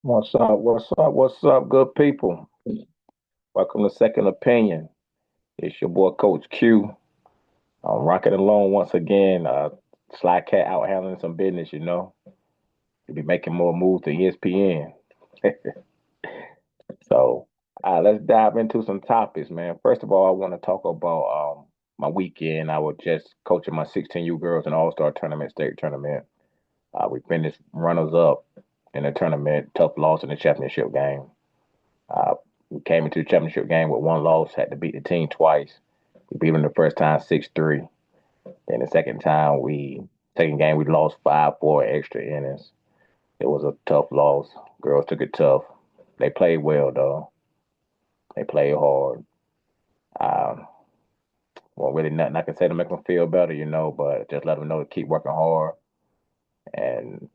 What's up? What's up? What's up, good people? Welcome to Second Opinion. It's your boy Coach Q. I'm rocking along once again. Slykat out handling some business, you know. He'll be making more moves to ESPN. So let's dive into some topics, man. First of all, I want to talk about my weekend. I was just coaching my 16U girls in All-Star Tournament, state tournament. We finished runners up in the tournament, tough loss in the championship game. Uh, we came into the championship game with one loss, had to beat the team twice. We beat them the first time 6-3. Then the second game, we lost 5-4 extra innings. It was a tough loss. Girls took it tough. They played well, though. They played hard. Um, well, really nothing I can say to make them feel better, you know, but just let them know to keep working hard and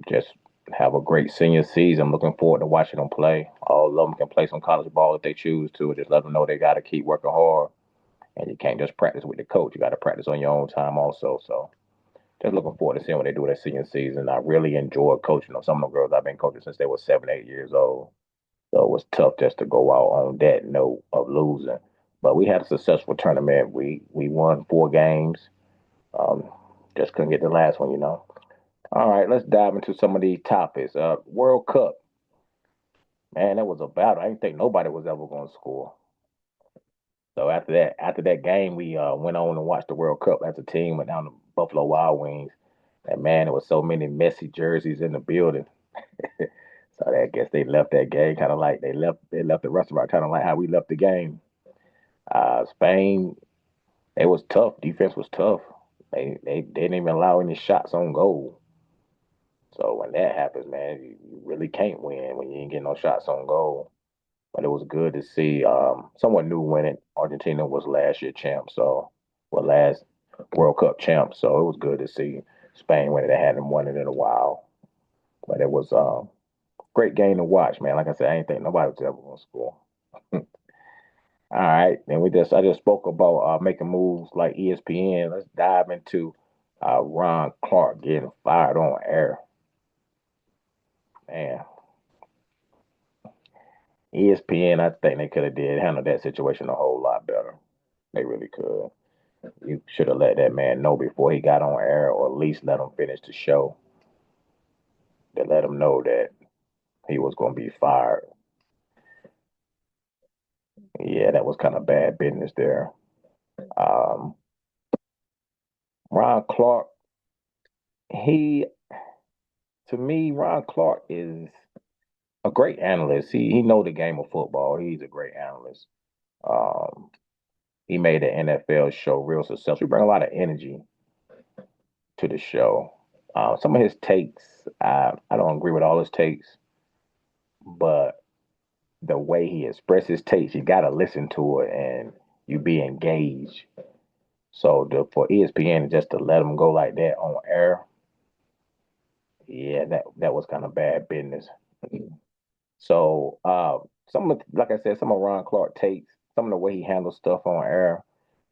just have a great senior season. Looking forward to watching them play. All of them can play some college ball if they choose to. Just let them know they got to keep working hard. And you can't just practice with the coach. You got to practice on your own time also. So just looking forward to seeing what they do their senior season. I really enjoy coaching them. Some of the girls I've been coaching since they were 7, 8 years old. So it was tough just to go out on that note of losing. But we had a successful tournament. We won 4 games. Um, just couldn't get the last one, you know. All right, let's dive into some of these topics. World Cup, man, that was a battle. I didn't think nobody was ever going to score. So after that game, we went on and watched the World Cup as a team. Went down to Buffalo Wild Wings. And man, there was so many messy jerseys in the building. So I guess they left that game kind of like they left the restaurant kind of like how we left the game. Spain, it was tough. Defense was tough. They didn't even allow any shots on goal. So when that happens, man, you really can't win when you ain't getting no shots on goal. But it was good to see someone new winning. Argentina was last year champ, so well last World Cup champ. So it was good to see Spain win it. They hadn't won it in a while, but it was a great game to watch, man. Like I said, I ain't think nobody was ever gonna score. All right, then I just spoke about making moves like ESPN. Let's dive into Ron Clark getting fired on air. Man, ESPN, I think they could have did handle that situation a whole lot better. They really could. You should have let that man know before he got on air, or at least let him finish the show. To let him know that he was going to be fired. Yeah, that was kind of bad business there. Um, Ron Clark, he to me, Ron Clark is a great analyst. He know the game of football. He's a great analyst. Um, he made the NFL show real successful. He bring a lot of energy to the show. Some of his takes, I don't agree with all his takes, but the way he expresses takes, you got to listen to it and you be engaged. So for ESPN just to let him go like that on air, yeah, that was kind of bad business. So like I said, some of Ron Clark takes, some of the way he handles stuff on air,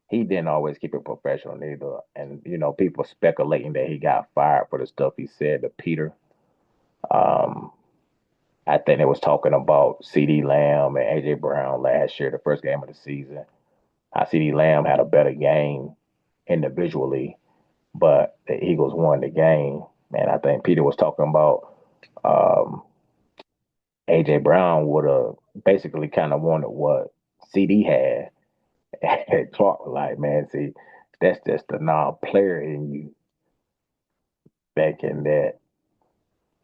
he didn't always keep it professional neither. And people speculating that he got fired for the stuff he said to Peter. Um, I think they was talking about CD Lamb and AJ Brown last year, the first game of the season. CD Lamb had a better game individually, but the Eagles won the game. And I think Peter was talking about um, AJ Brown would have basically kind of wanted what CD had. And Clark was like, man, see, that's just the non-player in you thinking that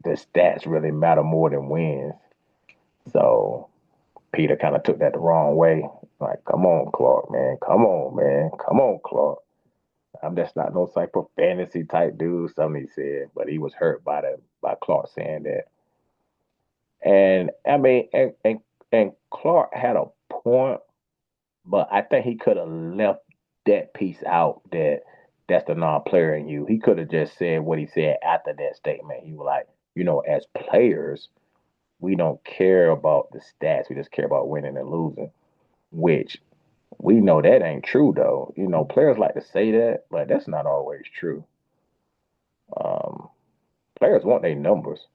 the stats really matter more than wins. So Peter kind of took that the wrong way. Like, come on, Clark, man. Come on, man. Come on, Clark. I'm just not no type of fantasy type dude, something he said, but he was hurt by Clark saying that. And I mean, and Clark had a point, but I think he could have left that piece out that's the non-player in you. He could have just said what he said after that statement. He was like, as players, we don't care about the stats. We just care about winning and losing, which we know that ain't true though. Players like to say that, but that's not always true. Um, Players want their numbers.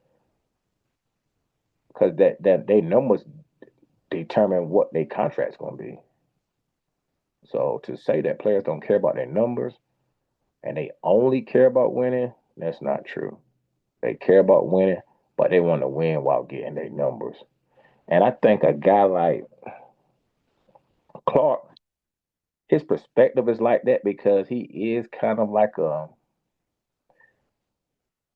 because that they numbers determine what their contract's gonna be. So to say that players don't care about their numbers and they only care about winning, that's not true. They care about winning, but they want to win while getting their numbers. And I think a guy like Clark, his perspective is like that because he is kind of like a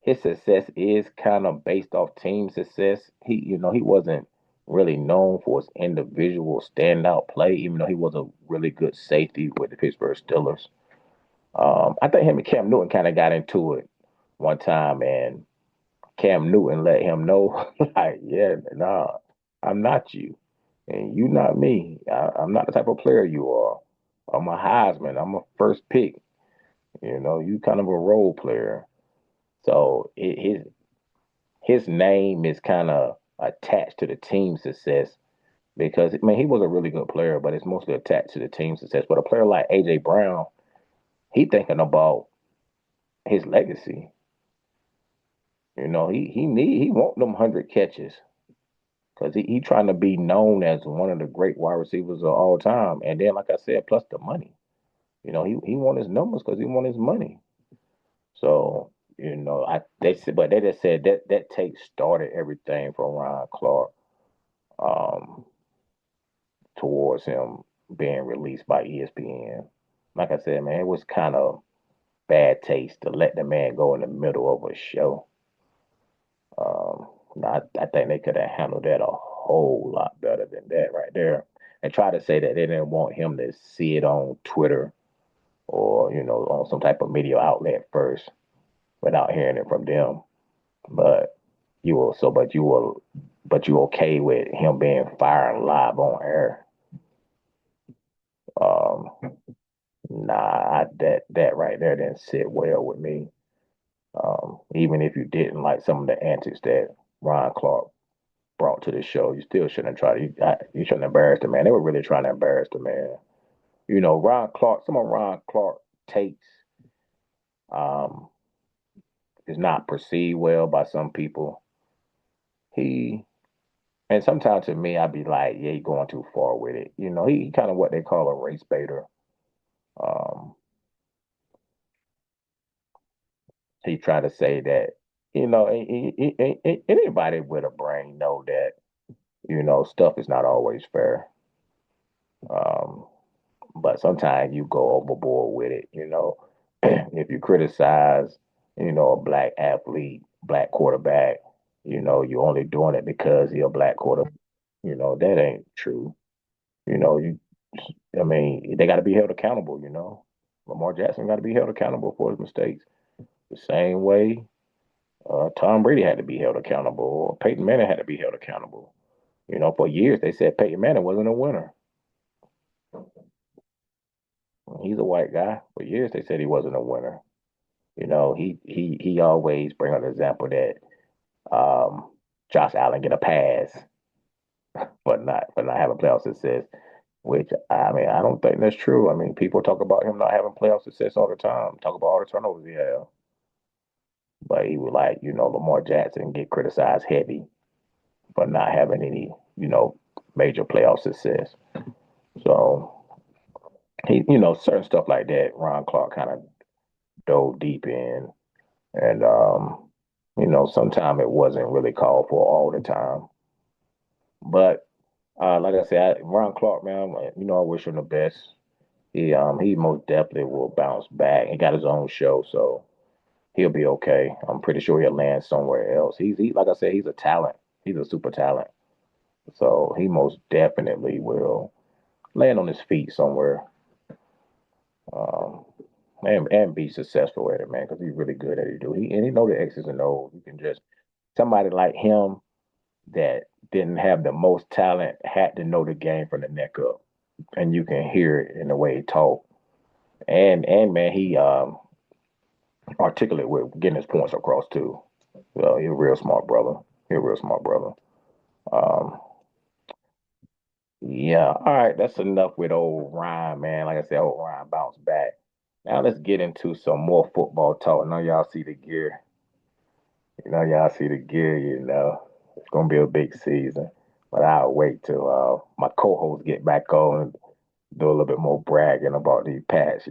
his success is kind of based off team success. He wasn't really known for his individual standout play, even though he was a really good safety with the Pittsburgh Steelers. I think him and Cam Newton kind of got into it one time, and Cam Newton let him know, like, yeah, nah, I'm not you, and you not me. I'm not the type of player you are. I'm a Heisman. I'm a first pick. You kind of a role player. So his name is kind of attached to the team success because I mean he was a really good player, but it's mostly attached to the team success. But a player like AJ Brown, he thinking about his legacy. He want them 100 catches because he trying to be known as one of the great wide receivers of all time. And then, like I said, plus the money. He want his numbers because he want his money. So they said, but they just said that take started everything for Ron Clark um, towards him being released by ESPN. Like I said, man, it was kind of bad taste to let the man go in the middle of a show. Um, I think they could have handled that a whole lot better than that right there. And try to say that they didn't want him to see it on Twitter or, on some type of media outlet first without hearing it from them. But you okay with him being fired live on air? Um, that right there didn't sit well with me. Even if you didn't like some of the antics that Ron Clark brought to the show, you still shouldn't try to. You shouldn't embarrass the man. They were really trying to embarrass the man. Ron Clark. Some of Ron Clark takes um, is not perceived well by some people. He and sometimes to me, I'd be like, yeah, you're going too far with it. He kind of what they call a race baiter. Um, he tried to say that anybody with a brain know that stuff is not always fair. Um, but sometimes you go overboard with it. If you criticize, a black athlete, black quarterback, you're only doing it because he's a black quarterback. That ain't true. You, I mean, they got to be held accountable. Lamar Jackson got to be held accountable for his mistakes. The same way Tom Brady had to be held accountable, or Peyton Manning had to be held accountable. For years they said Peyton Manning wasn't a winner. He's a white guy. For years they said he wasn't a winner. He always bring up the example that Josh Allen get a pass, but not having playoff success. Which I mean, I don't think that's true. I mean, people talk about him not having playoff success all the time. Talk about all the turnovers he had, but he would like Lamar Jackson get criticized heavy for not having any major playoff success. So certain stuff like that, Ron Clark kind of dove deep in, and sometimes it wasn't really called for all the time. But like I said, Ron Clark, man, I wish him the best. He most definitely will bounce back. He got his own show, so he'll be okay. I'm pretty sure he'll land somewhere else. Like I said, he's a talent. He's a super talent. So he most definitely will land on his feet somewhere. Um, and be successful at it, man, because he's really good at it. He know the X's and O's. You can just somebody like him that didn't have the most talent had to know the game from the neck up, and you can hear it in the way he talk. And man, he articulate with getting his points across too. Well, he's a real smart brother. He's a real smart brother. Um, yeah, all right, that's enough with old Ryan, man. Like I said, old Ryan bounced back. Now let's get into some more football talk. Now y'all see the gear. Y'all see the gear. It's gonna be a big season. But I'll wait till my co-hosts get back on and do a little bit more bragging about these Pats.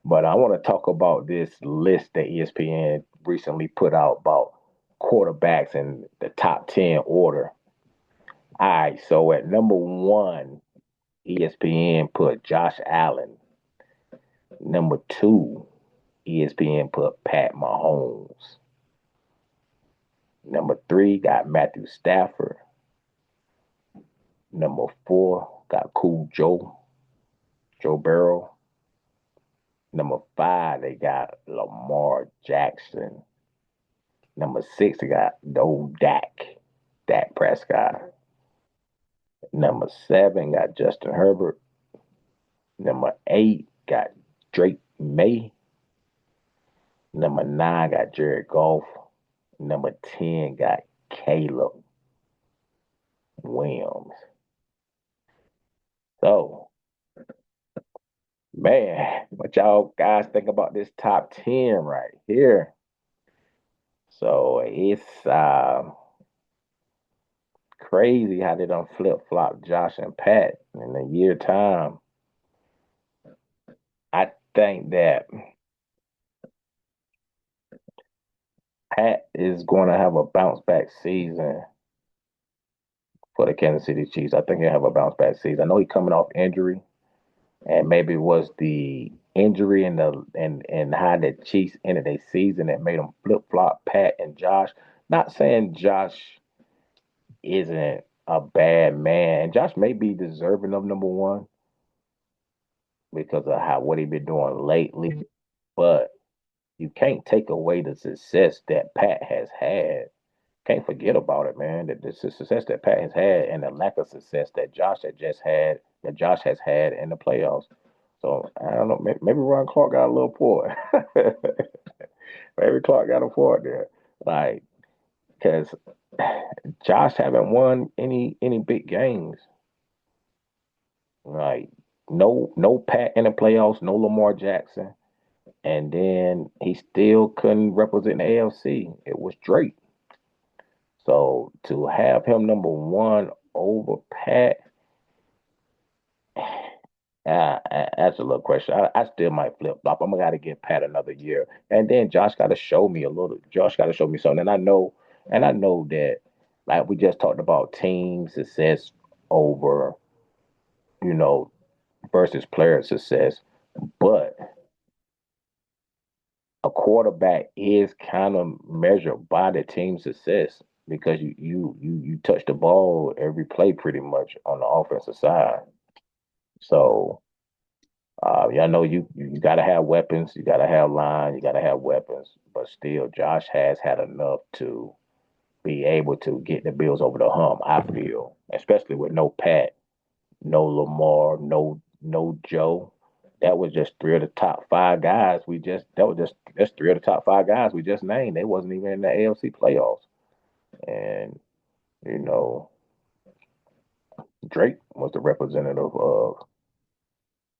But I want to talk about this list that ESPN recently put out about quarterbacks in the top 10 order. All right, so at number one, ESPN put Josh Allen. Number two, ESPN put Pat Mahomes. Number three got Matthew Stafford. Number four got Cool Joe Burrow. Number five, they got Lamar Jackson. Number six, they got old Dak Prescott. Number seven got Justin Herbert. Number eight got Drake May. Number nine got Jared Goff. Number 10 got Caleb Williams. So, man, what y'all guys think about this top 10 right here? So it's crazy how they done flip flop Josh and Pat in a year time. I think that Pat is going to have a bounce back season for the Kansas City Chiefs. I think he'll have a bounce back season. I know he's coming off injury, and maybe it was the injury and how the Chiefs ended their season that made them flip flop Pat and Josh. Not saying Josh isn't a bad man. Josh may be deserving of number one because of what he been doing lately, but you can't take away the success that Pat has had. Can't forget about it, man. The success that Pat has had and the lack of success that Josh has had in the playoffs. So I don't know. Maybe Ron Clark got a little point. Maybe Clark got a point there, like because Josh haven't won any big games. Like no Pat in the playoffs, no Lamar Jackson, and then he still couldn't represent the AFC. It was Drake. So to have him number one over Pat, that's a little question. I still might flip flop. I'm gonna give Pat another year, and then Josh got to show me a little. Josh got to show me something, and I know that, like we just talked about, team success over, you know, versus player success, but a quarterback is kind of measured by the team success because you touch the ball every play pretty much on the offensive side. So yeah, I know you got to have weapons, you got to have line, you got to have weapons, but still, Josh has had enough to be able to get the Bills over the hump. I feel, especially with no Pat, no Lamar, no Joe. That was just three of the top five guys. That was just three of the top five guys we just named. They wasn't even in the AFC playoffs, and you know Drake was the representative of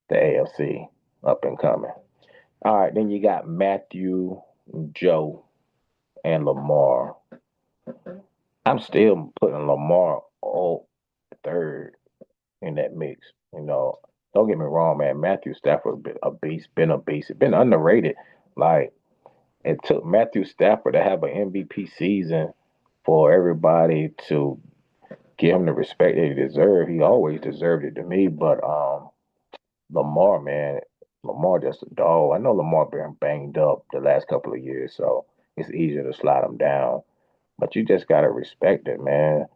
the AFC up and coming. All right, then you got Matthew, Joe, and Lamar. I'm still putting Lamar all third in that mix. Don't get me wrong, man. Matthew Stafford been a beast, been underrated. Like it took Matthew Stafford to have an MVP season for everybody to give him the respect that he deserved. He always deserved it to me, but Lamar, man, Lamar just a dog. I know Lamar been banged up the last couple of years, so it's easier to slide him down. But you just gotta respect it, man.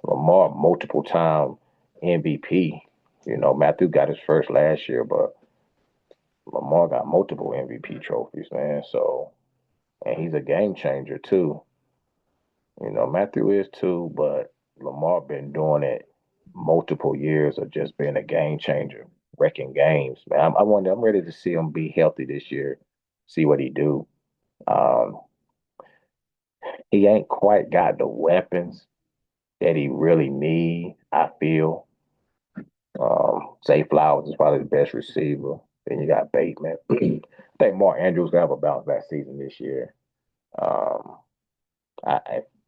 Lamar, multiple time MVP. Matthew got his first last year, but Lamar got multiple MVP trophies, man. So, and he's a game changer too. Matthew is too, but Lamar been doing it multiple years of just being a game changer, wrecking games. Man, I wonder. I'm ready to see him be healthy this year, see what he do. Um, he ain't quite got the weapons that he really need. I feel. Zay Flowers is probably the best receiver. Then you got Bateman. I think Mark Andrews gonna have a bounce back season this year. Um,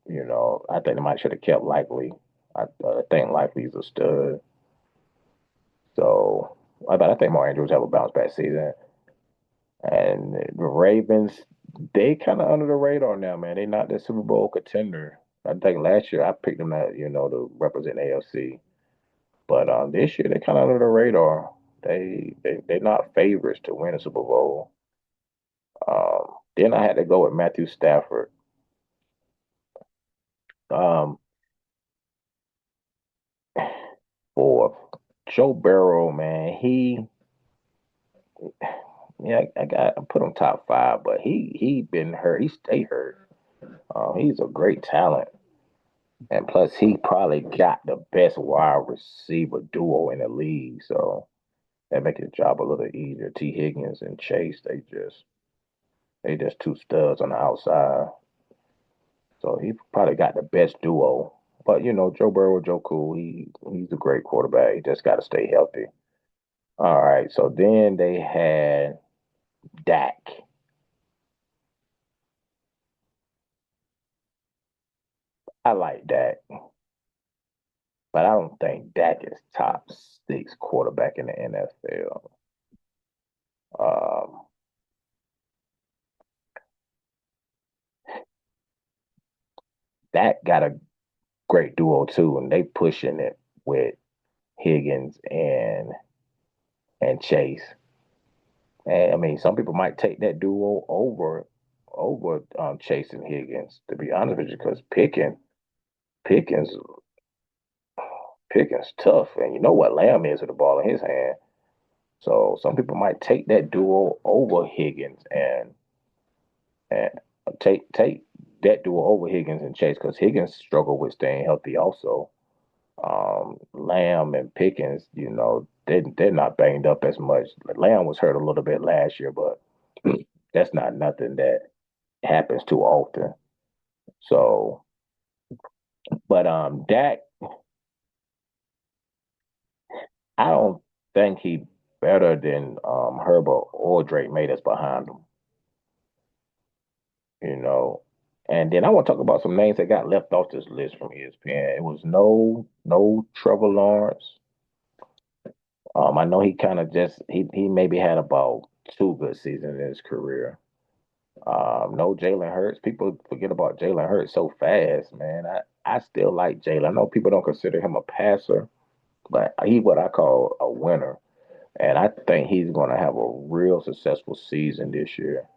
I think they might should have kept Likely. I think Likely's a stud. So, but I think Mark Andrews have a bounce back season. And the Ravens, they kind of under the radar now, man. They not the Super Bowl contender. I think last year I picked them to represent AFC. But this year they kind of under the radar. They're not favorites to win a Super Bowl. Then I had to go with Matthew Stafford. Um, for Joe Burrow, man, I put him top five, but he been hurt. He stay hurt. He's a great talent, and plus he probably got the best wide receiver duo in the league, so that makes his job a little easier. T. Higgins and Chase, they just two studs on the outside, so he probably got the best duo. But Joe Burrow, Joe Cool, he's a great quarterback. He just got to stay healthy. All right, so then they had Dak. I like Dak, but I don't think Dak is top six quarterback in the NFL. Um, Dak got a great duo too, and they pushing it with Higgins and Chase. And I mean, some people might take that duo over Chase and Higgins. To be honest with you, because Pickens Pickens tough, and you know what Lamb is with the ball in his hand. So some people might take that duo over Higgins and take that duo over Higgins and Chase because Higgins struggled with staying healthy also. Lamb and Pickens, they're not banged up as much. Lamb was hurt a little bit last year, but that's not nothing that happens too often. So, but Dak, I don't think he better than Herbert or Drake May that's behind him. You know. And then I want to talk about some names that got left off this list from ESPN. It was no Trevor Lawrence. I know he kind of just he maybe had about two good seasons in his career. No Jalen Hurts. People forget about Jalen Hurts so fast, man. I still like Jalen. I know people don't consider him a passer, but he what I call a winner. And I think he's going to have a real successful season this year.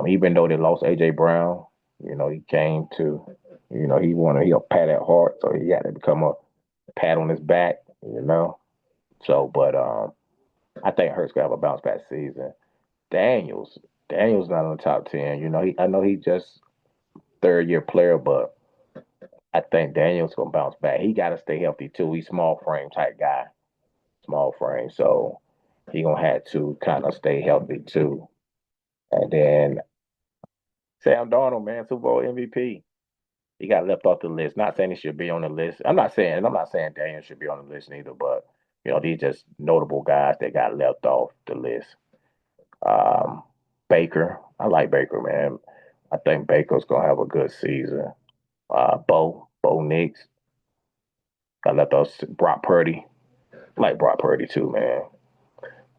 Even though they lost AJ Brown, he came to, he a pat at heart, so he had to become a pat on his back. So, but I think Hurts gonna have a bounce back season. Daniels, Daniels not on the top 10. I know he just third year player, but I think Daniels gonna bounce back. He got to stay healthy too. He's small frame type guy, small frame, so he gonna have to kind of stay healthy too. And then Sam Darnold, man, Super Bowl MVP. He got left off the list. Not saying he should be on the list. I'm not saying Daniel should be on the list neither, but these just notable guys that got left off the list. Um, Baker, I like Baker, man. I think Baker's gonna have a good season. Bo Nix, got left off. Brock Purdy, I like Brock Purdy too, man.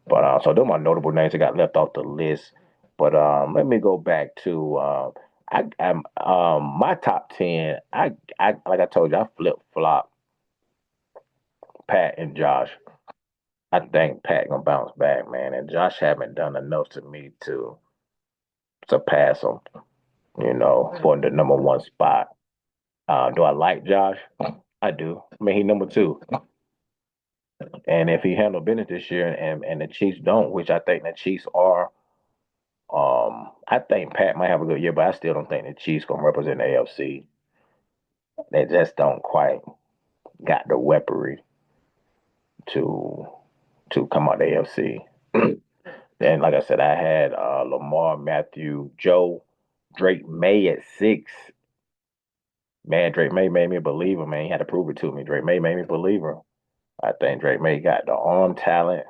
But so those are my notable names that got left off the list. But let me go back to my top 10. I like I told you, I flip flop Pat and Josh. I think Pat gonna bounce back, man, and Josh haven't done enough to me to surpass him. For the number one spot. Do I like Josh? I do. I mean, he number two, and if he handle business this year, and the Chiefs don't, which I think the Chiefs are, I think Pat might have a good year, but I still don't think the Chiefs gonna represent the AFC. They just don't quite got the weaponry to come out the AFC. Then, like I said, I had Lamar, Matthew, Joe, Drake May at six. Man, Drake May made me a believer, man. He had to prove it to me. Drake May made me a believer. I think Drake May got the arm talent.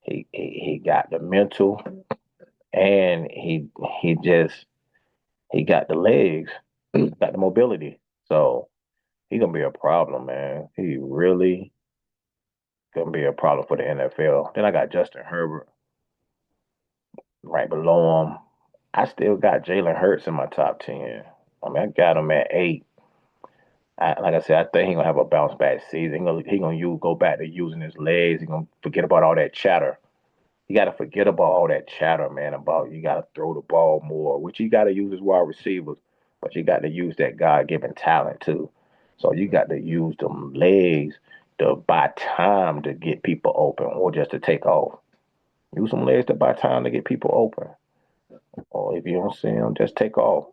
He got the mental, and he got the legs. got the mobility. So he gonna be a problem, man. He really gonna be a problem for the NFL. Then I got Justin Herbert right below him. I still got Jalen Hurts in my top 10. I mean, I got him at 8. Like I said, I think he gonna have a bounce back season. He gonna go back to using his legs. He gonna forget about all that chatter. You got to forget about all that chatter, man, about you got to throw the ball more, which you got to use as wide receivers, but you got to use that God-given talent too. So you got to use them legs to buy time to get people open or just to take off. Use some legs to buy time to get people open. Or if you don't see them, just take off.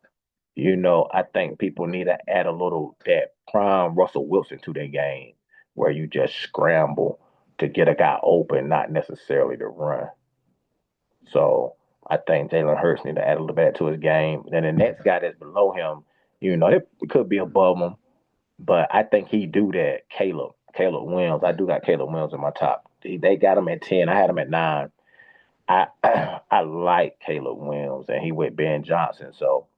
I think people need to add a little that prime Russell Wilson to their game where you just scramble to get a guy open, not necessarily to run. So I think Jalen Hurts need to add a little bit to his game. Then the next guy that's below him, it could be above him, but I think he do that. Caleb Williams. I do got Caleb Williams in my top. They got him at 10. I had him at 9. I I like Caleb Williams, and he with Ben Johnson. So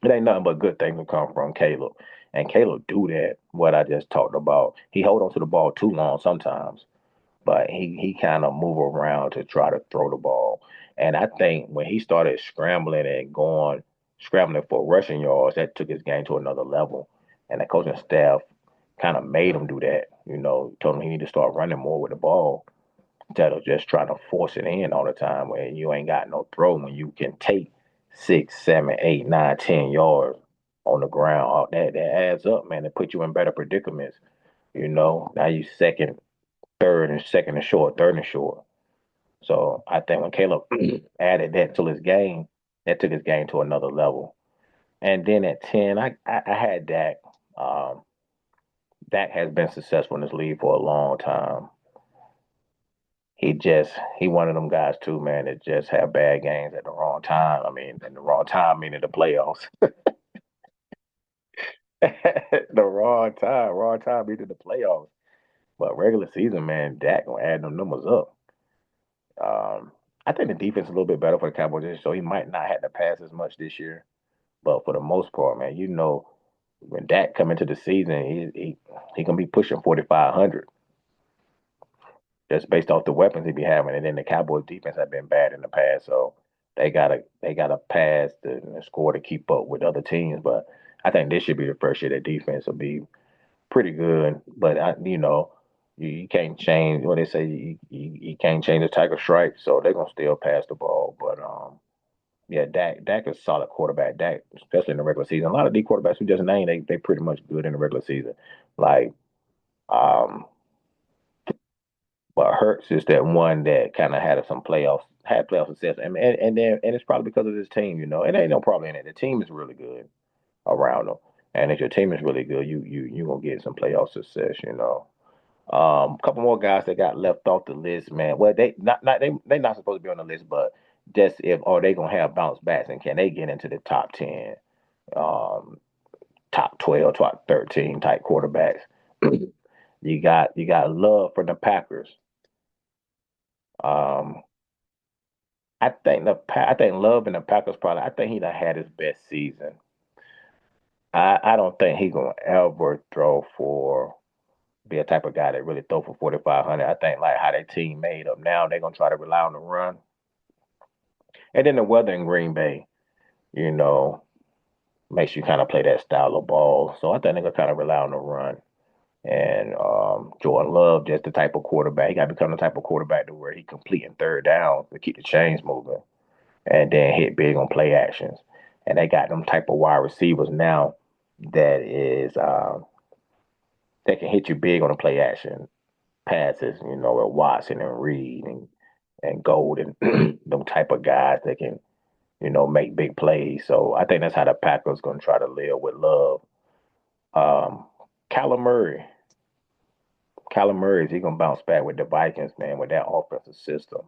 it ain't nothing but good things to come from Caleb. And Caleb do that. What I just talked about. He hold on to the ball too long sometimes, but he kind of move around to try to throw the ball. And I think when he started scrambling and scrambling for rushing yards, that took his game to another level. And the coaching staff kind of made him do that. Told him he need to start running more with the ball instead of just trying to force it in all the time when you ain't got no throw, when you can take 6, 7, 8, 9, 10 yards on the ground. All that adds up, man. It put you in better predicaments. Now you second and short, third and short. So I think when Caleb added that to his game, that took his game to another level. And then at 10, I had Dak. Um, Dak has been successful in this league for a long time. He one of them guys too, man, that just have bad games at the wrong time. I mean, in the wrong time meaning the playoffs. The wrong time meaning the playoffs. But regular season, man, Dak gonna add them numbers up. Um, I think the defense is a little bit better for the Cowboys this year, so he might not have to pass as much this year. But for the most part, man, when Dak come into the season, he gonna be pushing 4,500 just based off the weapons he be having. And then the Cowboys defense have been bad in the past, so they gotta pass the score to keep up with other teams. But I think this should be the first year that defense will be pretty good. But you can't change what they say. You can't change the tiger stripe, so they're gonna still pass the ball. But yeah, Dak is a solid quarterback. Dak, especially in the regular season. A lot of these quarterbacks who just named, they pretty much good in the regular season. Like, um, but Hurts is that one that kind of had playoff success, and it's probably because of this team. It ain't no problem in it. The team is really good around them, and if your team is really good, you gonna get some playoff success. A couple more guys that got left off the list, man. Well, they not supposed to be on the list, but just if are they gonna have bounce backs and can they get into the top 10, um, top 12, top 13 type quarterbacks? You got Love from the Packers. Um, I think Love in the Packers probably I think he done had his best season. I don't think he gonna ever throw for be a type of guy that really throw for 4,500. I think like how their team made up now, they're gonna try to rely on the run. And then the weather in Green Bay, you know, makes you kind of play that style of ball. So I think they're gonna kind of rely on the run. And Jordan Love, just the type of quarterback, he got to become the type of quarterback to where he completing third down to keep the chains moving, and then hit big on play actions. And they got them type of wide receivers now that is that can hit you big on the play action passes, with Watson and Reed and Golden, them type of guys that can, make big plays. So I think that's how the Packers gonna try to live with Love. Um, Kyler Murray. Kyler Murray, is he gonna bounce back with the Vikings, man, with that offensive system?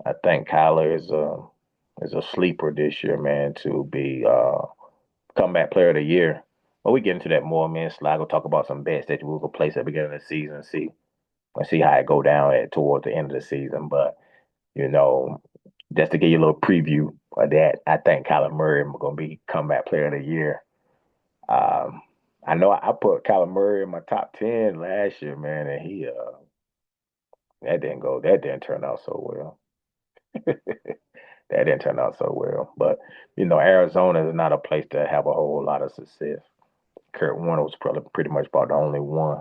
I think Kyler is a sleeper this year, man, to be comeback player of the year. But we get into that more, man. Sly will talk about some bets that we will place at the beginning of the season, see how it go down towards the end of the season. But you know, just to give you a little preview of that, I think Kyler Murray is going to be comeback player of the year. Um, I know I put Kyler Murray in my top 10 last year, man, and that didn't turn out so well. That didn't turn out so well. But, Arizona is not a place to have a whole lot of success. Kurt Warner was probably pretty much about the only one.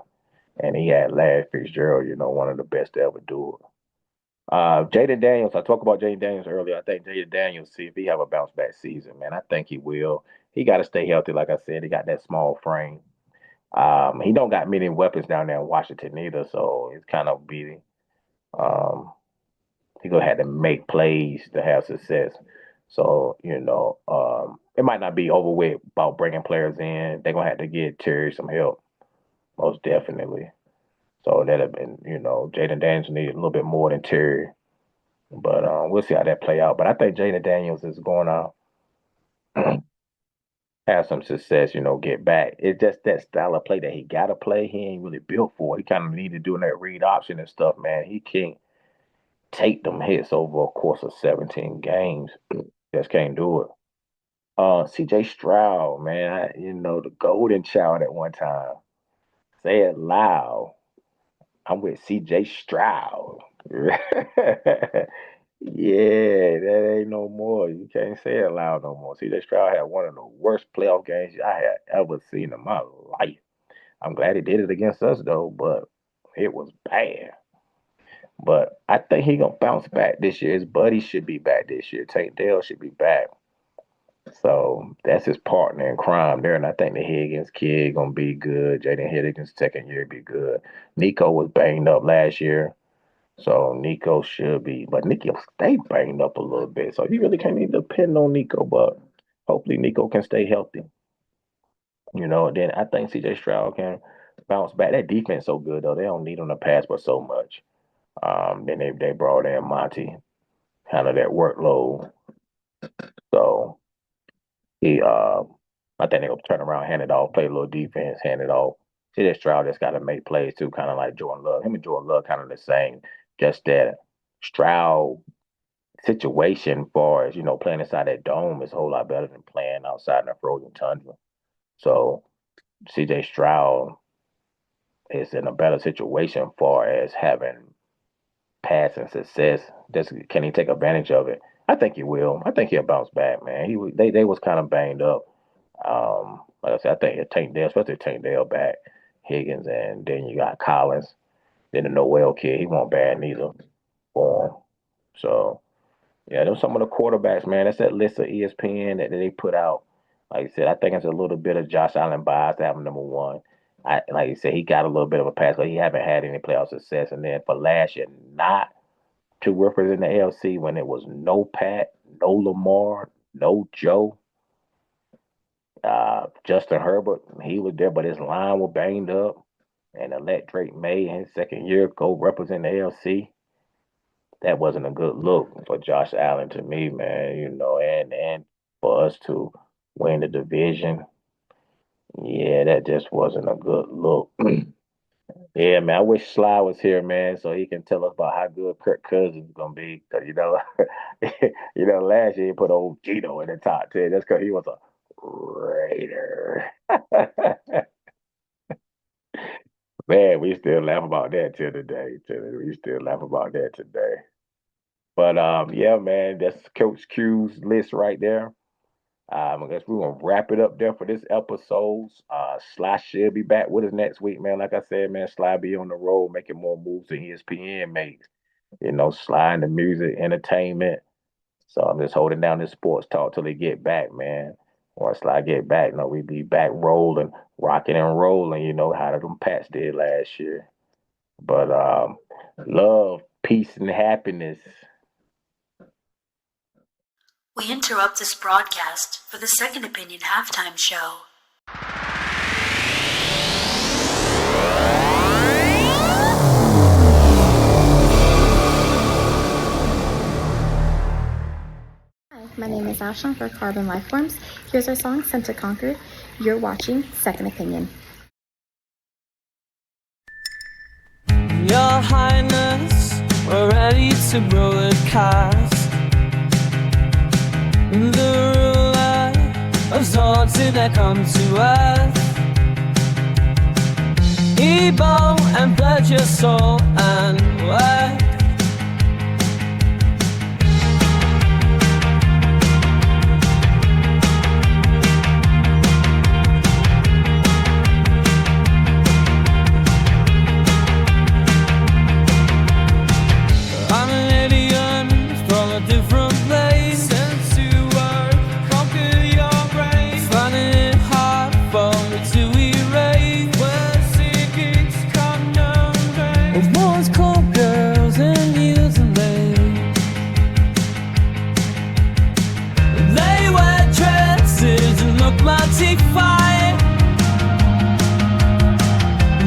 And he had Larry Fitzgerald, one of the best to ever do it. Jaden Daniels, I talked about Jaden Daniels earlier. I think Jaden Daniels, see if he have a bounce back season, man. I think he will. He got to stay healthy, like I said. He got that small frame. He don't got many weapons down there in Washington either, so it's kind of beating. He gonna have to make plays to have success. So it might not be over with about bringing players in. They're gonna have to get Terry some help, most definitely. So that'd have been, Jaden Daniels needed a little bit more than Terry. But we'll see how that play out. But I think Jaden Daniels is going to have some success, get back. It's just that style of play that he got to play. He ain't really built for. He kind of needed doing that read option and stuff, man. He can't take them hits over a course of 17 games. Just can't do it. CJ Stroud, man, the golden child at one time. Say it loud. I'm with CJ Stroud. Yeah, that ain't no more. You can't say it loud no more. CJ Stroud had one of the worst playoff games I had ever seen in my life. I'm glad he did it against us though, but it was bad. But I think he gonna bounce back this year. His buddy should be back this year. Tank Dell should be back. So that's his partner in crime there, and I think the Higgins kid gonna be good. Jaden Higgins second year be good. Nico was banged up last year. So Nico should be, but Nico stay banged up a little bit. So you really can't even depend on Nico, but hopefully Nico can stay healthy. Then I think CJ Stroud can bounce back. That defense so good though. They don't need him to pass but so much. Then they brought in Monty, kind of that workload. So he I think they'll turn around, hand it off, play a little defense, hand it off. CJ Stroud just gotta make plays too, kind of like Jordan Love. Him and Jordan Love kind of the same. Just that Stroud situation far as playing inside that dome is a whole lot better than playing outside in the frozen tundra. So CJ Stroud is in a better situation far as having passing success. Just can he take advantage of it? I think he will. I think he'll bounce back, man. They was kind of banged up. Like I said, I think he'll Tank Dell, especially Tank Dell back, Higgins, and then you got Collins. Then the Noel kid, he won't bad neither for him. So yeah, those some of the quarterbacks, man. That's that list of ESPN that they put out. Like I said, I think it's a little bit of Josh Allen bias to have him number one. Like you said, he got a little bit of a pass, but he haven't had any playoff success. And then for last year, not to represent the AFC when it was no Pat, no Lamar, no Joe, Justin Herbert, he was there, but his line was banged up. And to let Drake May in his second year go represent the AFC, that wasn't a good look for Josh Allen to me, man. And for us to win the division, yeah, that just wasn't a good look. Yeah, man. I wish Sly was here, man, so he can tell us about how good Kirk Cousins is gonna be. Cause last year he put old Gino in the top 10. That's because he was a Raider. Man, we still laugh about that till today. We still laugh about that today. But yeah, man, that's Coach Q's list right there. I guess we're gonna wrap it up there for this episode. Sly should be back with us next week, man. Like I said, man, Sly be on the road making more moves than ESPN makes. Sly in the music, entertainment. So I'm just holding down this sports talk till they get back, man. Once Sly get back, we be back rolling, rocking and rolling. How them Pats did last year. But love, peace, and happiness. We interrupt this broadcast for the Second Opinion halftime show. Hi, my name is Ashlyn for Carbon Lifeforms. Here's our song, Sent to Conquer. You're watching Second Opinion. Your Highness, we're ready to broadcast. The ruler of Zorti that come to earth. He bow and pledge your soul and work. I'm an alien from a different place, sent to Earth, conquer your brain. Finding it hard for me to erase where secrets come known grace. Of boys called girls and years and days. They wear dresses and look mighty fine.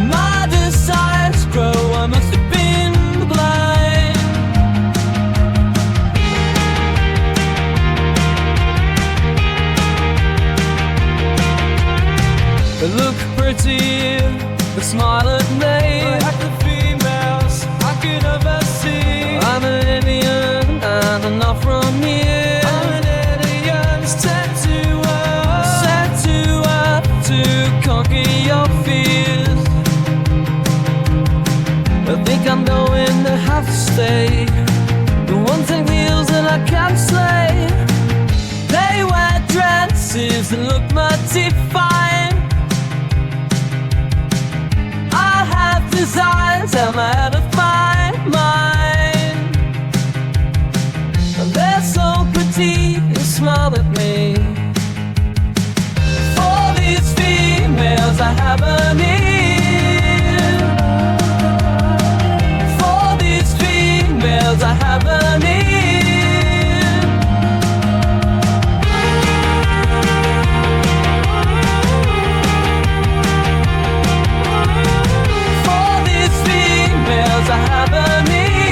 My desires grow, I must have been blind. They look pretty, but smile at me like the females I could ever see. I'm an alien and I'm not from here. I'm an alien sent to Earth to conquer your fears. I think I'm going to have to stay. The one thing feels that I can't slay. They wear dresses and look mighty fine. I have desires, I'm out of my mind. They're so pretty, they smile at me. For these females I have a need. For these females I have a need. For these females I have a need.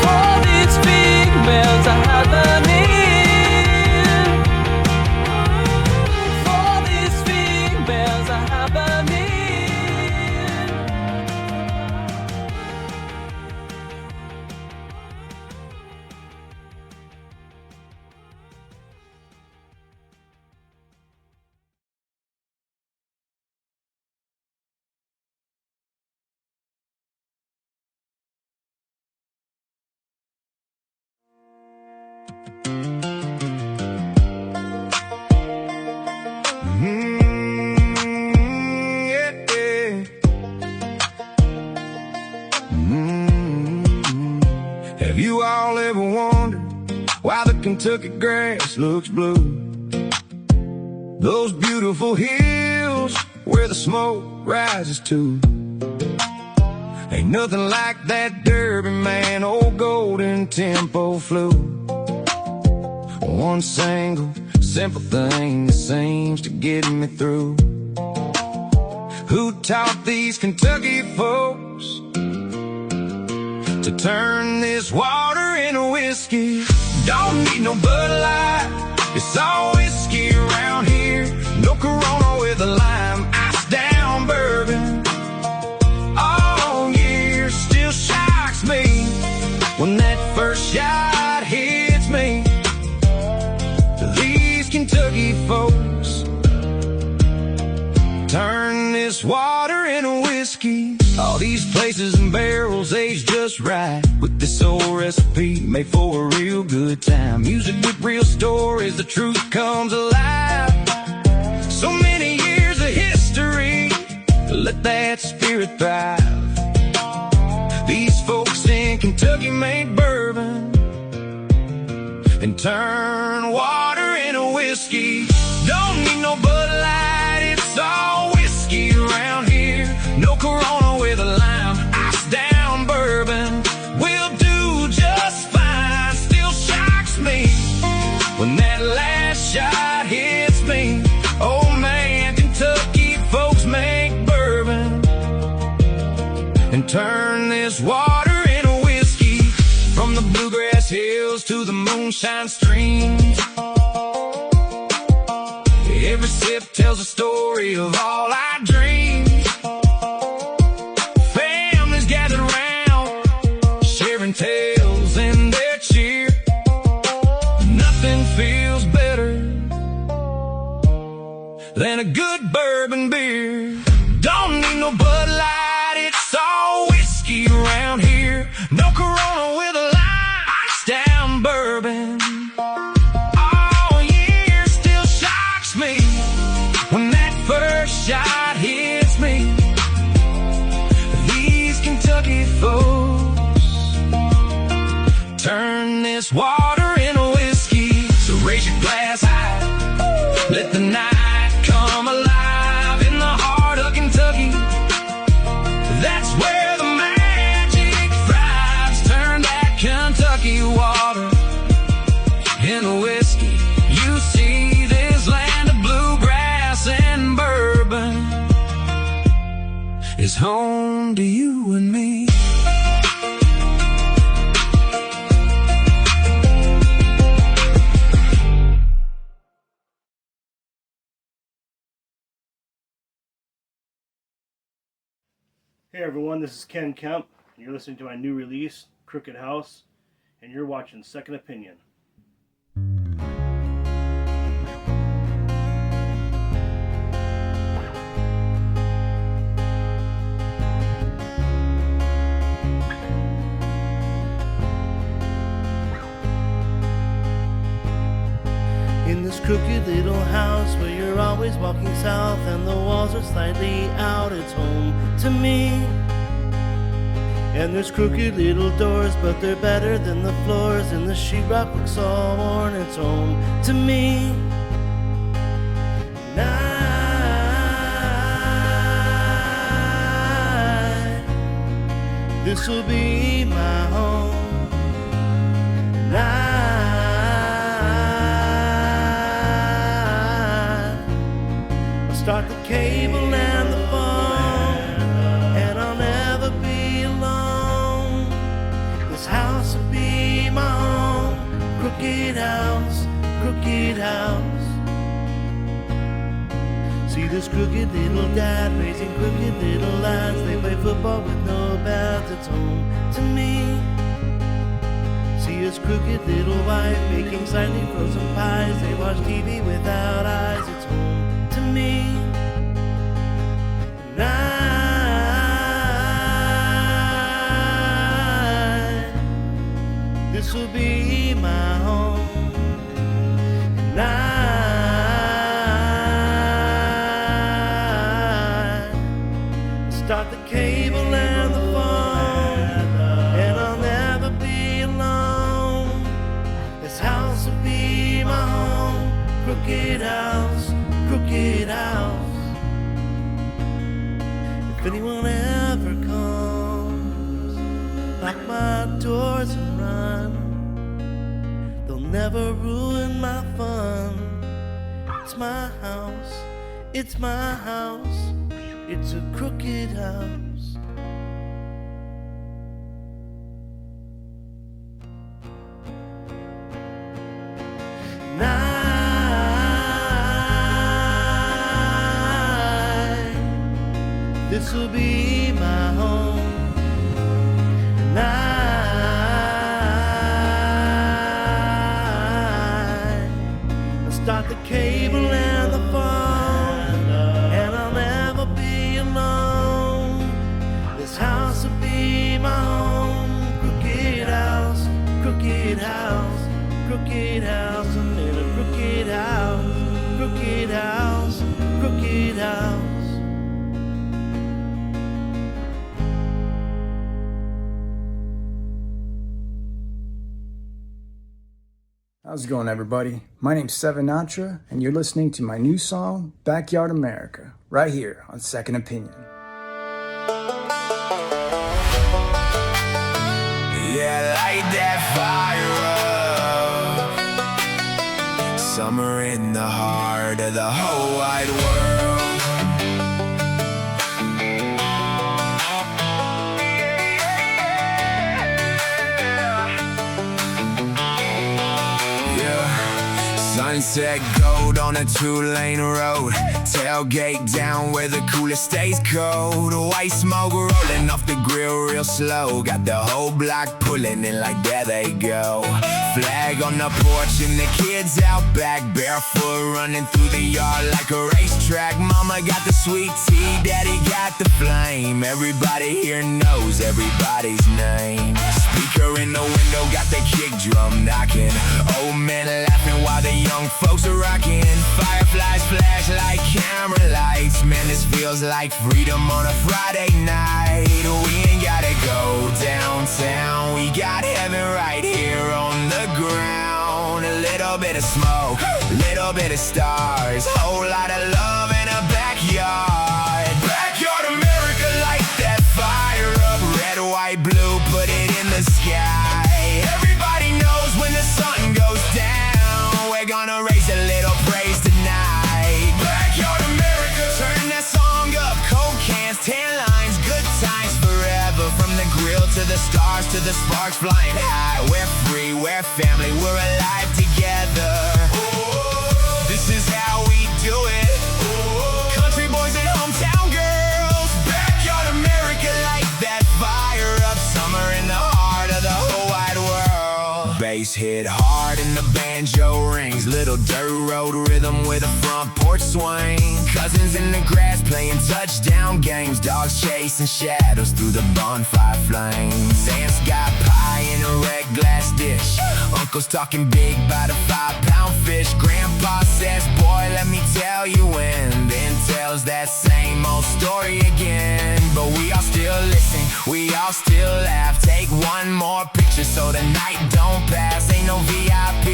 For these females I have a need. For these females I have a need. Have you all ever wondered why the Kentucky grass looks blue? Those beautiful hills where the smoke rises to. Ain't nothing like that Derby man, old golden tempo flew. One single simple thing that seems to get me through. Who taught these Kentucky folks to turn this water into whiskey? Don't need no Bud Light, it's all whiskey around here. No Corona with a lime, ice down bourbon. All year still shocks me when that first shot hits me. To these Kentucky folks, turn this water into whiskey. All these places and barrels aged just right, with this old recipe made for a real good time. Music with real stories, the truth comes alive. So many years of history, let that spirit thrive. These folks in Kentucky made bourbon and turn water into whiskey. Don't need no Bud Light, it's all whiskey around here. No Corona with a lime, ice down bourbon will do just fine. Still shocks me when that last shot hits me. Oh man, Kentucky folks make bourbon and turn this water into whiskey. From the bluegrass hills to the moonshine streams, every sip tells a story of all our dreams. Families gathered around, sharing tales and their cheer. than a good bourbon beer. Don't need no Bud Light, it's all whiskey around here. No Corona with a lime, iced down bourbon. All year still shocks me when that first shot hits me. These Kentucky folks turn this water into whiskey. So raise your glass high, let the night come alive in the heart of Kentucky. That's where the magic thrives. Turn that Kentucky water into whiskey. You see, this land of bluegrass and bourbon is home to you and me. Hey everyone, this is Ken Kemp, and you're listening to my new release, Crooked House, and you're watching Second Opinion. In this crooked little house where you're always walking south and the walls are slightly out, it's home to me. And there's crooked little doors, but they're better than the floors, and the sheetrock looks all worn, it's home to me. And this'll be my home. And I'll start the cable and the phone, and I'll never be alone. This house will be my home. Crooked house, crooked house. See this crooked little dad raising crooked little lads. They play football with no bats, it's home to me. See his crooked little wife baking slightly frozen pies. They watch TV without eyes, it's home to me. And this'll be my home. And start the cable and the phone, and I'll never be alone. This house will be my home. Crooked house, crooked house. If anyone ever comes, lock my doors and run. They'll never ruin my fun. It's my house, it's my house. It's a crooked house. And this'll be my home. And I'll start the cable and the phone, and I'll never be alone. This house will be my home. Crooked house, crooked house, crooked house. I'm in a crooked house, crooked house, crooked house. How's it going, everybody? My name's Seven-Natra, and you're listening to my new song, Backyard America, right here on Second Opinion. Yeah, light that fire up. Summer in the heart of the whole wide world. Yeah, sunset gold load on a 2-lane road. Tailgate down where the cooler stays cold. White smoke rolling off the grill real slow. Got the whole block pulling in like there they go. Flag on the porch and the kids out back, barefoot running through the yard like a racetrack. Mama got the sweet tea, daddy got the flame. Everybody here knows everybody's name. Speaker in the window got the kick drum knocking. Old men laughing while the young folks are rocking. Fireflies flash like camera lights. Man, this feels like freedom on a Friday night. We ain't gotta go downtown, we got heaven right here on the ground. A little bit of smoke, little bit of stars, whole lot of love in a backyard. Backyard America, light that fire up. Red, white, blue, put it in the sky. Everybody knows when the sun goes down, we're gonna raise a little praise tonight. Backyard America, turn that song up. Coke cans, tan lines, good times forever. From the grill to the stars to the sparks flying high. We're free, we're family, we're alive together. This is how we do it. Country boys and hometown girls. Backyard America, light that fire up. Summer in the heart of the whole wide world. Bass hit hard and the banjo rings. Little dirt road rhythm with a front porch swing. Cousins in the grass playing touchdown games. Dogs chasing shadows through the bonfire flames. Aunt's got pie in a red glass dish. Uncle's talking big about a 5-pound fish. Grandpa says, boy, let me tell you when. Then tells that same old story again. But we all still listen, we all still laugh. Take one more picture so the night don't pass. Ain't no VIP,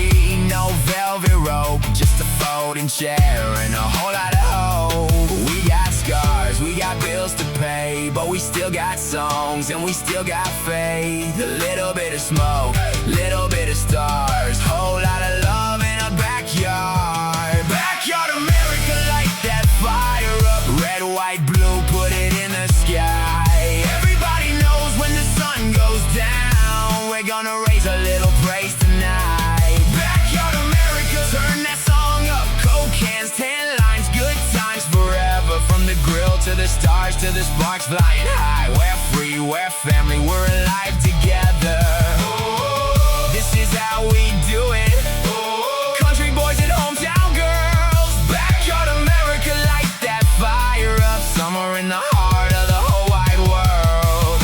no velvet rope, just a folding chair and a whole lot of hope. We got scars, we got bills to pay, but we still got songs and we still got faith. A little bit of smoke, little bit of stars, whole lot of love in a backyard. Backyard America, light that fire up. Red, white, blue, put it in the sky. Everybody knows when the sun goes down, we're gonna raise a little praise tonight. Backyard America, turn that song up. Coke cans, tan lines, good times forever. From the grill to the stars to the sparks flying high. We're free, we're family, we're alive together. This is how we do it. Country boys and hometown girls. Backyard America, light that fire up. Summer in the heart of the whole wide world.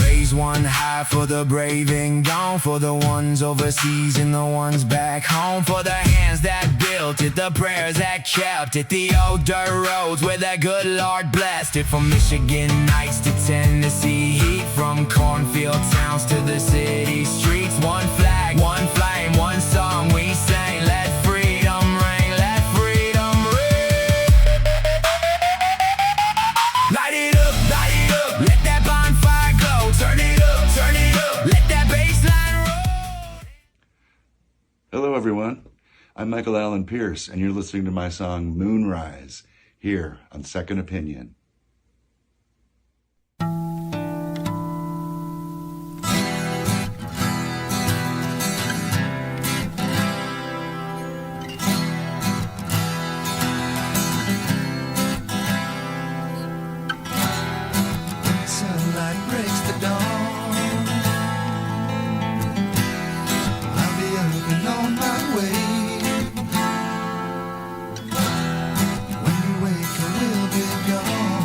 Raise one high for the brave and gone, for the ones overseas and the ones back home, for the hands that built it, the prayers that kept it, the old dirt roads where the good Lord blessed it. From Michigan nights to Tennessee heat, from cornfield towns to the city streets. One flag, one flame, one song we sang. Let freedom ring, let freedom ring. Light it up, let that bonfire glow. Turn it up, let that bass line roll. Hello everyone, I'm Michael Allen Pierce and you're listening to my song Moonrise here on Second Opinion. Sunlight breaks the dawn. I'll be up and on my way. When you wake, I will be gone.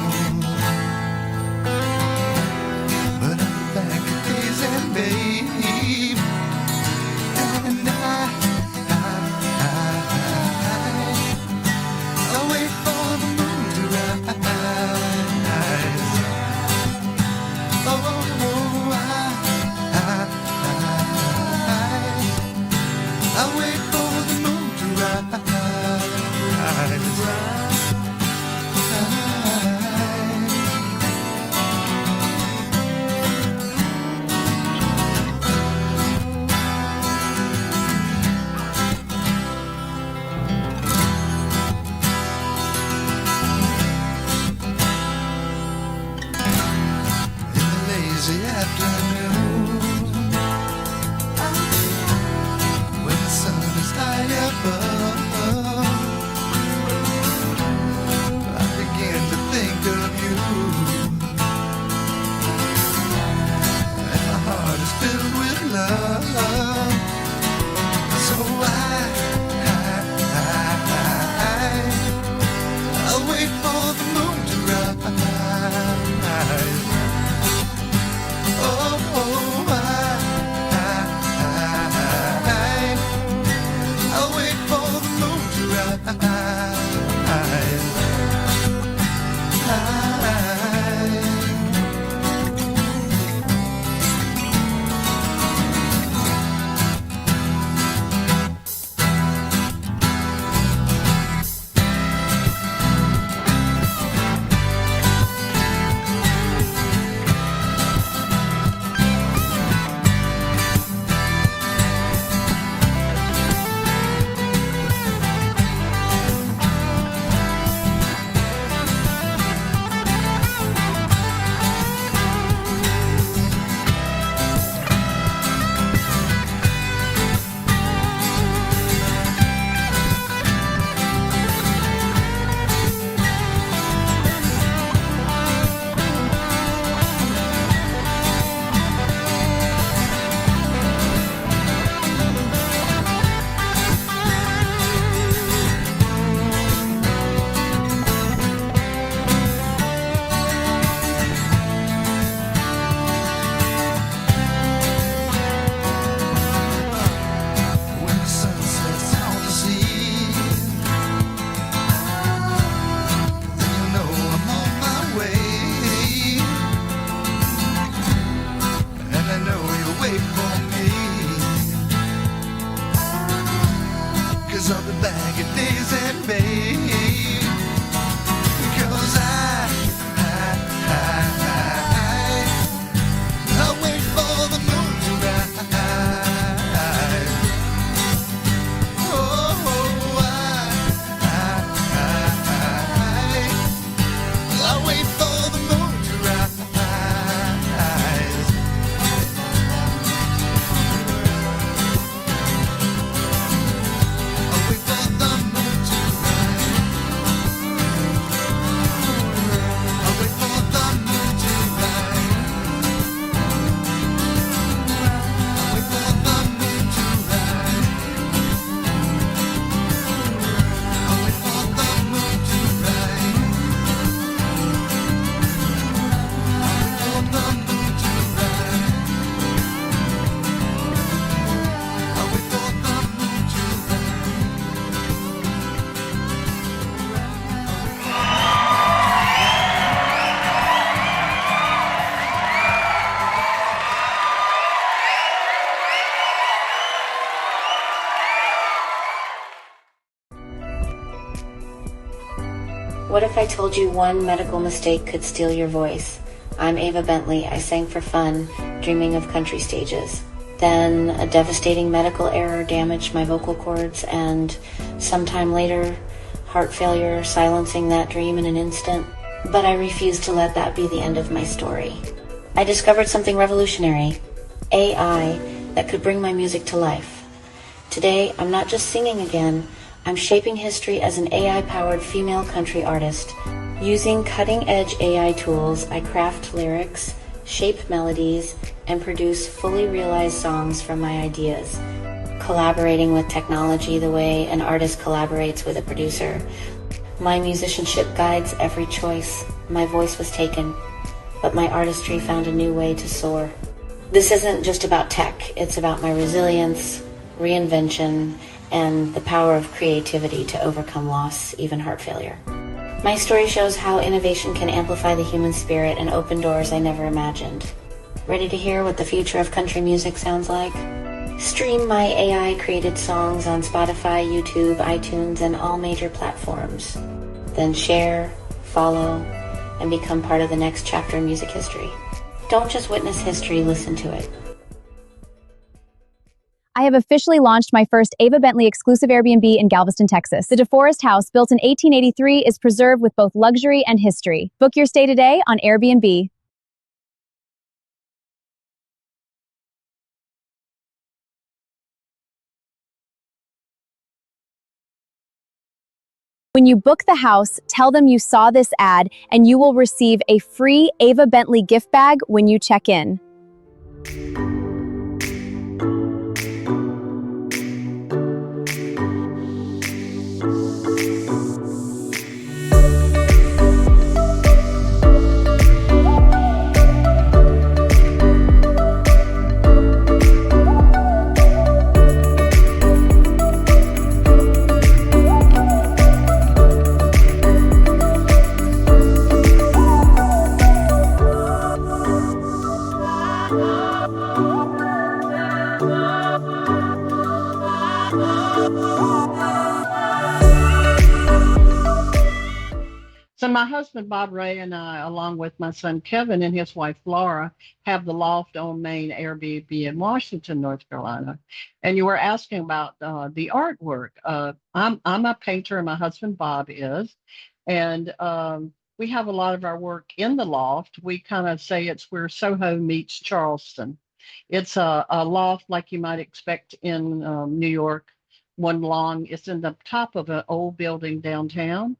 What if I told you one medical mistake could steal your voice? I'm Ava Bentley. I sang for fun, dreaming of country stages. Then a devastating medical error damaged my vocal cords, and sometime later, heart failure silencing that dream in an instant. But I refused to let that be the end of my story. I discovered something revolutionary, AI, that could bring my music to life. Today, I'm not just singing again, I'm shaping history as an AI-powered female country artist. Using cutting-edge AI tools, I craft lyrics, shape melodies, and produce fully realized songs from my ideas. Collaborating with technology the way an artist collaborates with a producer. My musicianship guides every choice. My voice was taken, but my artistry found a new way to soar. This isn't just about tech, it's about my resilience, reinvention, and the power of creativity to overcome loss, even heart failure. My story shows how innovation can amplify the human spirit and open doors I never imagined. Ready to hear what the future of country music sounds like? Stream my AI-created songs on Spotify, YouTube, iTunes, and all major platforms. Then share, follow, and become part of the next chapter in music history. Don't just witness history, listen to it. I have officially launched my first Ava Bentley exclusive Airbnb in Galveston, Texas. The DeForest house, built in 1883, is preserved with both luxury and history. Book your stay today on Airbnb. When you book the house, tell them you saw this ad, and you will receive a free Ava Bentley gift bag when you check in. So my husband, Bob Ray, and I, along with my son, Kevin, and his wife, Laura, have the Loft on Main Airbnb in Washington, North Carolina. And you were asking about the artwork. I'm a painter, and my husband, Bob, is. And we have a lot of our work in the Loft. We kind of say it's where Soho meets Charleston. It's a loft like you might expect in New York, one long. It's in the top of an old building downtown.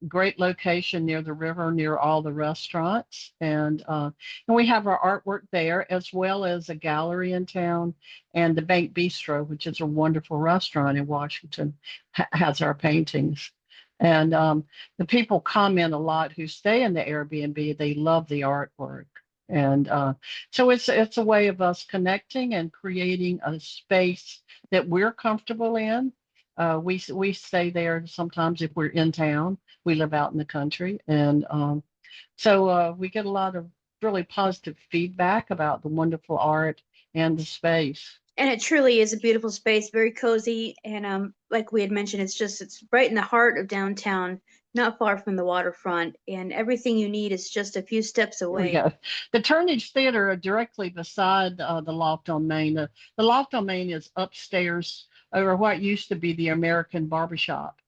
Great location near the river, near all the restaurants. And we have our artwork there, as well as a gallery in town, and the Bank Bistro, which is a wonderful restaurant in Washington, has our paintings. And the people comment a lot who stay in the Airbnb. They love the artwork. And so it's a way of us connecting and creating a space that we're comfortable in. We stay there sometimes if we're in town. We live out in the country, and so we get a lot of really positive feedback about the wonderful art and the space. And it truly is a beautiful space, very cozy, and like we had mentioned, it's right in the heart of downtown, not far from the waterfront, and everything you need is just a few steps There we away. go. The Turnage Theater directly beside the Loft on Main. The Loft on Main is upstairs over what used to be the American Barbershop.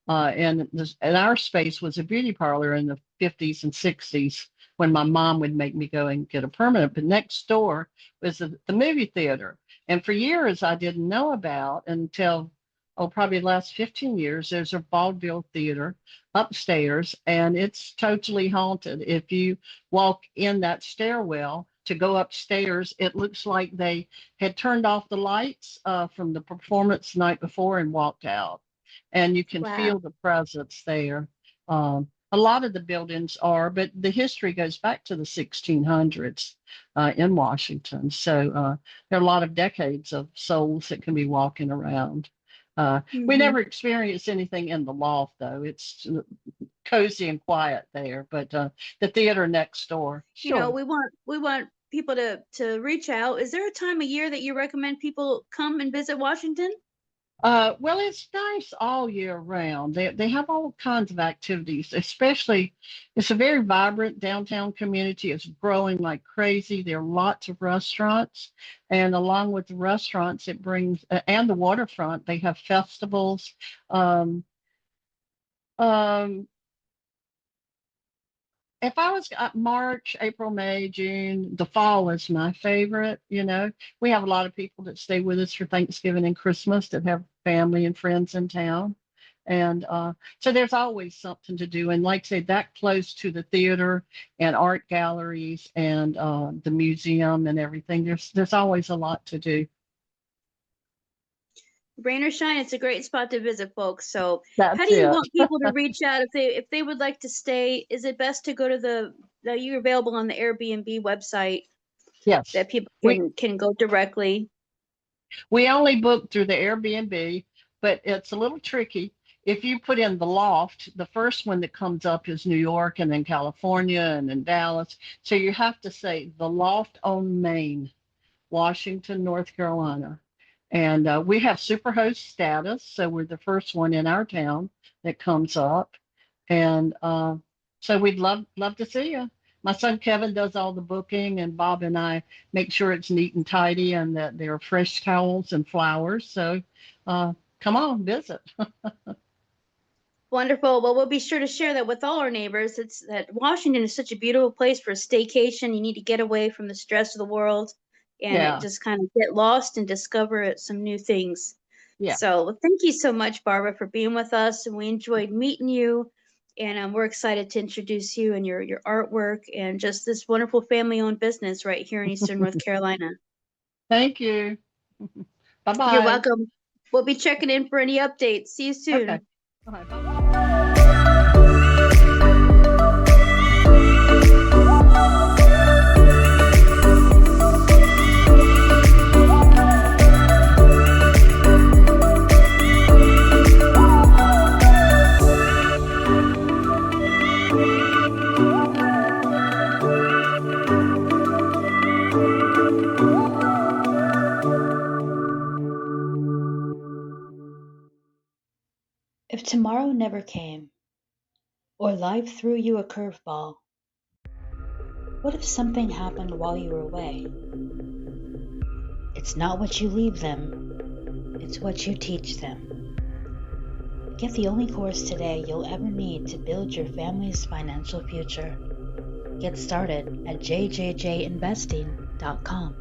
And our space was a beauty parlor in the 50s and 60s when my mom would make me go and get a permanent. But next door was the movie theater. And for years, I didn't know about until, probably the last 15 years, there's a vaudeville theater upstairs, and it's totally haunted. If you walk in that stairwell to go upstairs, it looks like they had turned off the lights from the performance the night before and walked out. And you can feel the presence there. A lot of the buildings are, but the history goes back to the 1600s in Washington. So there are a lot of decades of souls that can be walking around. We never experienced anything in the loft, though. It's cozy and quiet there, but the theater next door. You know, we want people to reach out. Is there a time of year that you recommend people come and visit Washington? Well, it's nice all year round. They have all kinds of activities, especially it's a very vibrant downtown community. It's growing like crazy. There are lots of restaurants, and along with the restaurants, it brings and the waterfront. They have festivals. Um, um, if I was March, April, May, June, the fall is my favorite. We have a lot of people that stay with us for Thanksgiving and Christmas that have family and friends in town. And so there's always something to do. And like I say, that close to the theater and art galleries and the museum and everything, there's always a lot to do. Rain or shine, it's a great spot to visit, folks. So how That's do you it. want people to reach out if they would like to stay? Is it best to go to you're available on the Airbnb website Yes. that people We can go directly? we only book through the Airbnb, but it's a little tricky. If you put in the loft, the first one that comes up is New York and then California and then Dallas. So you have to say the loft on Main, Washington, North Carolina. And we have superhost status, so we're the first one in our town that comes up. And so we'd love to see you. My son Kevin does all the booking, and Bob and I make sure it's neat and tidy and that there are fresh towels and flowers. So come on, visit. Wonderful. Well, we'll be sure to share that with all our neighbors. It's that Washington is such a beautiful place for a staycation. You need to get away from the stress of the world and Yeah. just kind of get lost and discover some new things. Yeah. So thank you so much, Barbara, for being with us. And we enjoyed meeting you. And we're excited to introduce you and your artwork and just this wonderful family-owned business right here in Eastern North Carolina. Thank you. Bye-bye. You're welcome. We'll be checking in for any updates. See you soon. Okay. Bye-bye. If tomorrow never came, or life threw you a curveball, what if something happened while you were away? It's not what you leave them, it's what you teach them. Get the only course today you'll ever need to build your family's financial future. Get started at jjjinvesting.com.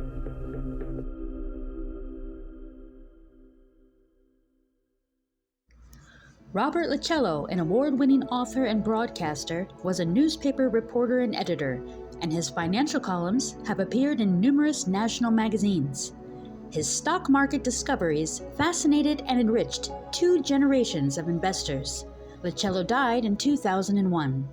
Robert Licello, an award-winning author and broadcaster, was a newspaper reporter and editor, and his financial columns have appeared in numerous national magazines. His stock market discoveries fascinated and enriched 2 generations of investors. Licello died in 2001.